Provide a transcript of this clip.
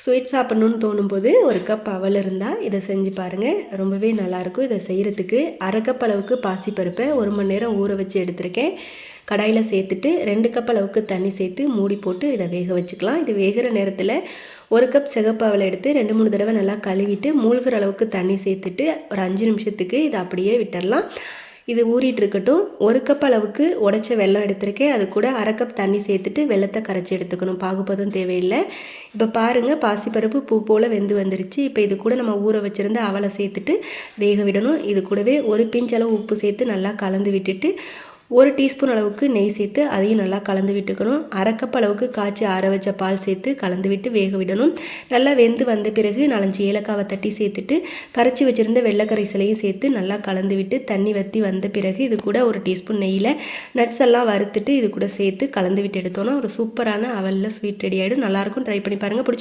Sweet சாப்பிட்ணுன்னு தோணும்போது ஒரு cup அவல் இருந்தால் இதை செஞ்சு பாருங்கள், ரொம்பவே நல்லாயிருக்கும். இதை செய்கிறதுக்கு அரை கப் அளவுக்கு பாசிப்பருப்பை 1 மணி நேரம் ஊற வச்சு எடுத்திருக்கேன். கடாயில் சேர்த்துட்டு 2 கப் அளவுக்கு தண்ணி சேர்த்து மூடி போட்டு இதை வேக வச்சுக்கலாம். இது வேகிற நேரத்தில் 1 கப் சிகப்பு அவலை எடுத்து 2-3 தடவை நல்லா கழுவிட்டு மூழ்கிற அளவுக்கு தண்ணி சேர்த்துட்டு ஒரு 5 நிமிஷத்துக்கு இதை அப்படியே விட்டுடலாம். இது ஊறிட்டு இருக்கட்டும். 1 கப் அளவுக்கு உடைச்ச வெல்லம் எடுத்திருக்கேன். அது கூட அரை கப் தண்ணி சேர்த்துட்டு வெல்லத்தை கரைச்சி எடுத்துக்கணும். பாகுபதம் தேவையில்லை. இப்போ பாருங்கள், பாசிப்பருப்பு பூ போல் வெந்து வந்துருச்சு. இப்போ இது கூட நம்ம ஊற வச்சுருந்த அவலை சேர்த்துட்டு வேக விடணும். இது கூடவே ஒரு பிஞ்ச் அளவு உப்பு சேர்த்து நல்லா கலந்து விட்டுட்டு 1 டீஸ்பூன் அளவுக்கு நெய் சேர்த்து அதையும் நல்லா கலந்து விட்டுக்கணும். அரை கப் அளவுக்கு காய்ச்சி ஆற வச்ச பால் சேர்த்து கலந்து விட்டு வேக விடணும். நல்லா வெந்து வந்த பிறகு 4-5 ஏலக்காவை தட்டி சேர்த்துட்டு கரைச்சி வச்சுருந்த வெள்ளை கரைசலையும் சேர்த்து நல்லா கலந்து விட்டு தண்ணி வற்றி வந்த பிறகு இது கூட 1 டீஸ்பூன் நெய்யில் நட்ஸ் எல்லாம் வறுத்துட்டு இது கூட சேர்த்து கலந்து விட்டு எடுத்தோன்னா ஒரு சூப்பரான அவலில் ஸ்வீட் ரெடி ஆகிடும். நல்லாயிருக்கும். ட்ரை பண்ணி பாருங்கள். பிடிச்சி